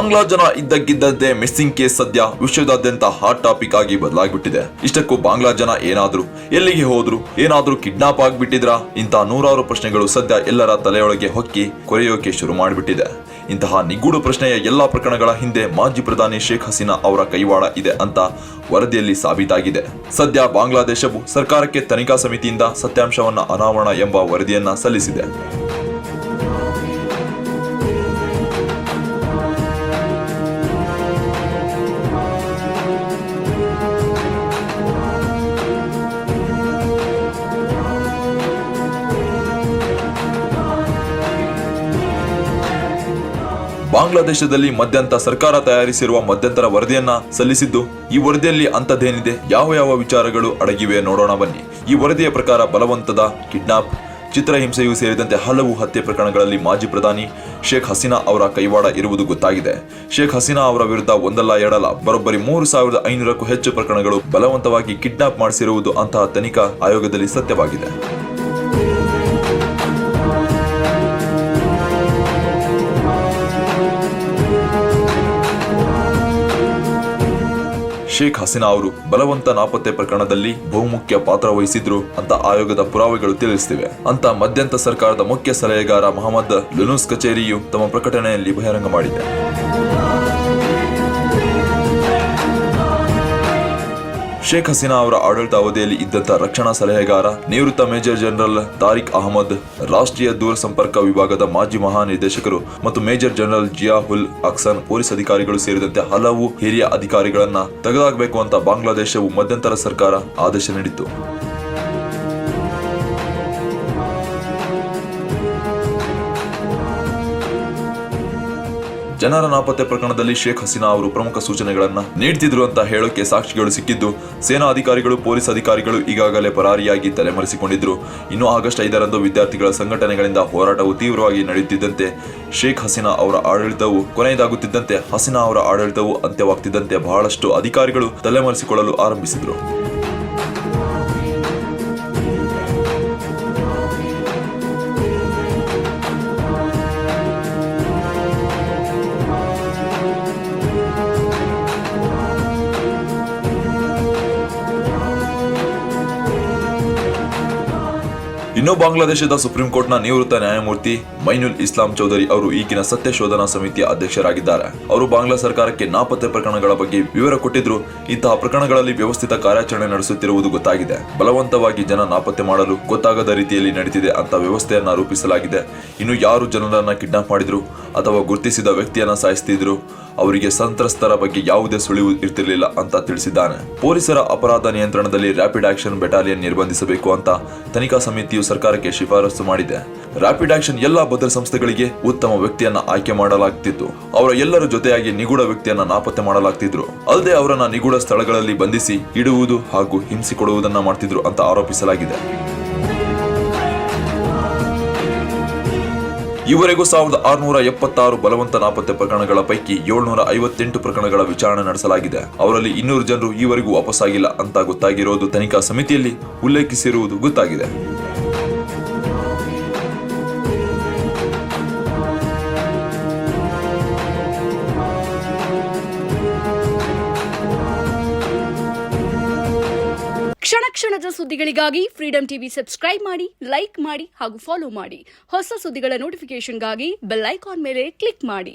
ಬಾಂಗ್ಲಾ ಜನ ಇದ್ದಕ್ಕಿದ್ದಂತೆ missing case ಸದ್ಯ ವಿಶ್ವದಾದ್ಯಂತ ಹಾಟ್ ಟಾಪಿಕ್ ಆಗಿ ಬದಲಾಗ್ಬಿಟ್ಟಿದೆ. ಇಷ್ಟಕ್ಕೂ ಬಾಂಗ್ಲಾ ಜನ ಏನಾದ್ರು, ಎಲ್ಲಿಗೆ ಹೋದ್ರು, ಏನಾದ್ರೂ ಕಿಡ್ನಾಪ್ ಆಗ್ಬಿಟ್ಟಿದ್ರಾ ಇಂಥ ನೂರಾರು ಪ್ರಶ್ನೆಗಳು ಸದ್ಯ ಎಲ್ಲರ ತಲೆಯೊಳಗೆ ಹೊಕ್ಕಿ ಕೊರೆಯೋಕೆ ಶುರು ಮಾಡಿಬಿಟ್ಟಿದೆ. ಇಂತಹ ನಿಗೂಢ ಪ್ರಶ್ನೆಯ ಎಲ್ಲಾ ಪ್ರಕರಣಗಳ ಹಿಂದೆ ಮಾಜಿ ಪ್ರಧಾನಿ ಶೇಖ್ ಹಸೀನಾ ಅವರ ಕೈವಾಡ ಇದೆ ಅಂತ ವರದಿಯಲ್ಲಿ ಸಾಬೀತಾಗಿದೆ. ಸದ್ಯ ಬಾಂಗ್ಲಾದೇಶವು ಸರ್ಕಾರಕ್ಕೆ ತನಿಖಾ ಸಮಿತಿಯಿಂದ ಸತ್ಯಾಂಶವನ್ನ ಅನಾವರಣ ಎಂಬ ವರದಿಯನ್ನ ಸಲ್ಲಿಸಿದೆ. ಬಾಂಗ್ಲಾದೇಶದಲ್ಲಿ ಮಧ್ಯಂತರ ಸರ್ಕಾರ ತಯಾರಿಸಿರುವ ಮಧ್ಯಂತರ ವರದಿಯನ್ನ ಸಲ್ಲಿಸಿದ್ದು, ಈ ವರದಿಯಲ್ಲಿ ಅಂತದ್ದೇನಿದೆ, ಯಾವ ವಿಚಾರಗಳು ಅಡಗಿವೆ ನೋಡೋಣ ಬನ್ನಿ. ಈ ವರದಿಯ ಪ್ರಕಾರ ಬಲವಂತದ ಕಿಡ್ನಾಪ್, ಚಿತ್ರಹಿಂಸೆಯೂ ಸೇರಿದಂತೆ ಹಲವು ಹತ್ಯೆ ಪ್ರಕರಣಗಳಲ್ಲಿ ಮಾಜಿ ಪ್ರಧಾನಿ ಶೇಖ್ ಹಸೀನಾ ಅವರ ಕೈವಾಡ ಇರುವುದು ಗೊತ್ತಾಗಿದೆ. ಶೇಖ್ ಹಸೀನಾ ಅವರ ವಿರುದ್ಧ ಒಂದಲ್ಲ ಎರಡಲ್ಲ ಬರೋಬ್ಬರಿ 3500ಕ್ಕೂ ಹೆಚ್ಚು ಪ್ರಕರಣಗಳು ಬಲವಂತವಾಗಿ ಕಿಡ್ನಾಪ್ ಮಾಡಿಸಿರುವುದು ಅಂತಹ ತನಿಖಾ ಆಯೋಗದಲ್ಲಿ ಸತ್ಯವಾಗಿದೆ. ಶೇಖ್ ಹಸೀನಾ ಅವರು ಬಲವಂತ ನಾಪತ್ತೆ ಪ್ರಕರಣದಲ್ಲಿ ಬಹುಮುಖ್ಯ ಪಾತ್ರ ವಹಿಸಿದ್ರು ಅಂತ ಆಯೋಗದ ಪುರಾವೆಗಳು ತಿಳಿಸುತ್ತಿವೆ ಅಂತ ಮಧ್ಯಂತರ ಸರ್ಕಾರದ ಮುಖ್ಯ ಸಲಹೆಗಾರ ಮೊಹಮ್ಮದ್ ಯುನೂಸ್ ಕಚೇರಿಯು ತಮ್ಮ ಪ್ರಕಟಣೆಯಲ್ಲಿ ಬಹಿರಂಗ ಮಾಡಿದೆ. ಶೇಖ್ ಹಸೀನಾ ಅವರ ಆಡಳಿತ ಅವಧಿಯಲ್ಲಿ ಇದ್ದಂತ ರಕ್ಷಣಾ ಸಲಹೆಗಾರ, ನಿವೃತ್ತ ಮೇಜರ್ ಜನರಲ್ ತಾರಿಕ್ ಅಹಮದ್, ರಾಷ್ಟ್ರೀಯ ದೂರಸಂಪರ್ಕ ವಿಭಾಗದ ಮಾಜಿ ಮಹಾನಿರ್ದೇಶಕರು ಮತ್ತು ಮೇಜರ್ ಜನರಲ್ ಜಿಯಾ ಉಲ್ ಅಹ್ಸನ್ ಪೊಲೀಸ್ ಅಧಿಕಾರಿಗಳು ಸೇರಿದಂತೆ ಹಲವು ಹಿರಿಯ ಅಧಿಕಾರಿಗಳನ್ನ ತೆಗೆದುಹಾಕಬೇಕು ಅಂತ ಬಾಂಗ್ಲಾದೇಶವು ಮಧ್ಯಂತರ ಸರ್ಕಾರ ಆದೇಶ ನೀಡಿತು. ಜನರ ನಾಪತ್ತೆ ಪ್ರಕರಣದಲ್ಲಿ ಶೇಖ್ ಹಸೀನಾ ಅವರು ಪ್ರಮುಖ ಸೂಚನೆಗಳನ್ನ ನೀಡ್ತಿದ್ರು ಅಂತ ಹೇಳೋಕೆ ಸಾಕ್ಷಿಗಳು ಸಿಕ್ಕಿದ್ದು, ಸೇನಾ ಅಧಿಕಾರಿಗಳು, ಪೊಲೀಸ್ ಅಧಿಕಾರಿಗಳು ಈಗಾಗಲೇ ಪರಾರಿಯಾಗಿ ತಲೆಮರೆಸಿಕೊಂಡಿದ್ರು. ಇನ್ನು ಆಗಸ್ಟ್ 5ರಂದು ವಿದ್ಯಾರ್ಥಿಗಳ ಸಂಘಟನೆಗಳಿಂದ ಹೋರಾಟವು ತೀವ್ರವಾಗಿ ನಡೆಯುತ್ತಿದ್ದಂತೆ, ಶೇಖ್ ಹಸೀನಾ ಅವರ ಆಡಳಿತವು ಕೊನೆಯದಾಗುತ್ತಿದ್ದಂತೆ, ಹಸೀನಾ ಅವರ ಆಡಳಿತವು ಅಂತ್ಯವಾಗ್ತಿದ್ದಂತೆ ಬಹಳಷ್ಟು ಅಧಿಕಾರಿಗಳು ತಲೆಮರೆಸಿಕೊಳ್ಳಲು ಆರಂಭಿಸಿದ್ರು. ಇನ್ನು ಬಾಂಗ್ಲಾದೇಶದ ಸುಪ್ರೀಂ ಕೋರ್ಟ್ನ ನಿವೃತ್ತ ನ್ಯಾಯಮೂರ್ತಿ ಮೈನುಲ್ ಇಸ್ಲಾಂ ಚೌಧರಿ ಅವರು ಈಗಿನ ಸತ್ಯ ಶೋಧನಾ ಸಮಿತಿಯ ಅಧ್ಯಕ್ಷರಾಗಿದ್ದಾರೆ. ಅವರು ಬಾಂಗ್ಲಾ ಸರ್ಕಾರಕ್ಕೆ ನಾಪತ್ತೆ ಪ್ರಕರಣಗಳ ಬಗ್ಗೆ ವಿವರ ಕೊಟ್ಟಿದ್ರು. ಇಂತಹ ಪ್ರಕರಣಗಳಲ್ಲಿ ವ್ಯವಸ್ಥಿತ ಕಾರ್ಯಾಚರಣೆ ನಡೆಸುತ್ತಿರುವುದು ಗೊತ್ತಾಗಿದೆ. ಬಲವಂತವಾಗಿ ಜನ ನಾಪತ್ತೆ ಮಾಡಲು ಗೊತ್ತಾಗದ ರೀತಿಯಲ್ಲಿ ನಡೆದಿದೆ ಅಂತ ವ್ಯವಸ್ಥೆಯನ್ನ ರೂಪಿಸಲಾಗಿದೆ. ಇನ್ನು ಯಾರು ಜನರನ್ನ ಕಿಡ್ನಾಪ್ ಮಾಡಿದ್ರು ಅಥವಾ ಗುರುತಿಸಿದ ವ್ಯಕ್ತಿಯನ್ನ ಸಾಯಿಸ್ತಿದ್ರು, ಅವರಿಗೆ ಸಂತ್ರಸ್ತರ ಬಗ್ಗೆ ಯಾವುದೇ ಸುಳಿವು ಇರ್ತಿರ್ಲಿಲ್ಲ ಅಂತ ತಿಳಿಸಿದ್ದಾನೆ. ಪೊಲೀಸರ ಅಪರಾಧ ನಿಯಂತ್ರಣದಲ್ಲಿ ರ್ಯಾಪಿಡ್ ಆಕ್ಷನ್ ಬೆಟಾಲಿಯನ್ ನಿರ್ಬಂಧಿಸಬೇಕು ಅಂತ ತನಿಖಾ ಸಮಿತಿಯು ಸರ್ಕಾರಕ್ಕೆ ಶಿಫಾರಸು ಮಾಡಿದೆ. ರ್ಯಾಪಿಡ್ ಆಕ್ಷನ್ ಎಲ್ಲಾ ಭದ್ರ ಸಂಸ್ಥೆಗಳಿಗೆ ಉತ್ತಮ ವ್ಯಕ್ತಿಯನ್ನ ಆಯ್ಕೆ ಮಾಡಲಾಗ್ತಿತ್ತು. ಅವರ ಎಲ್ಲರ ಜೊತೆಯಾಗಿ ನಿಗೂಢ ವ್ಯಕ್ತಿಯನ್ನ ನಾಪತ್ತೆ ಮಾಡಲಾಗ್ತಿದ್ರು. ಅಲ್ಲದೆ ಅವರನ್ನ ನಿಗೂಢ ಸ್ಥಳಗಳಲ್ಲಿ ಬಂಧಿಸಿ ಇಡುವುದು ಹಾಗೂ ಹಿಂಸಿಕೊಡುವುದನ್ನ ಮಾಡ್ತಿದ್ರು ಅಂತ ಆರೋಪಿಸಲಾಗಿದೆ. ಈವರೆಗೂ 1676 ಬಲವಂತ ನಾಪತ್ತೆ ಪ್ರಕರಣಗಳ ಪೈಕಿ 758 ಪ್ರಕರಣಗಳ ವಿಚಾರಣೆ ನಡೆಸಲಾಗಿದೆ. ಅವರಲ್ಲಿ 200 ಜನರು ಈವರೆಗೂ ವಾಪಸ್ಸಾಗಿಲ್ಲ ಅಂತ ಗೊತ್ತಾಗಿರೋದು ತನಿಖಾ ಸಮಿತಿಯಲ್ಲಿ ಉಲ್ಲೇಖಿಸಿರುವುದು ಗೊತ್ತಾಗಿದೆ. ಕ್ಷಣದ ಸುದ್ದಿಗಳಿಗಾಗಿ ಫ್ರೀಡಂ ಟಿವಿ ಸಬ್ಸ್ಕ್ರೈಬ್ ಮಾಡಿ, ಲೈಕ್ ಮಾಡಿ ಹಾಗೂ ಫಾಲೋ ಮಾಡಿ. ಹೊಸ ಸುದ್ದಿಗಳ ನೋಟಿಫಿಕೇಶನ್ಗಾಗಿ ಬೆಲ್ ಐಕಾನ್ ಮೇಲೆ ಕ್ಲಿಕ್ ಮಾಡಿ.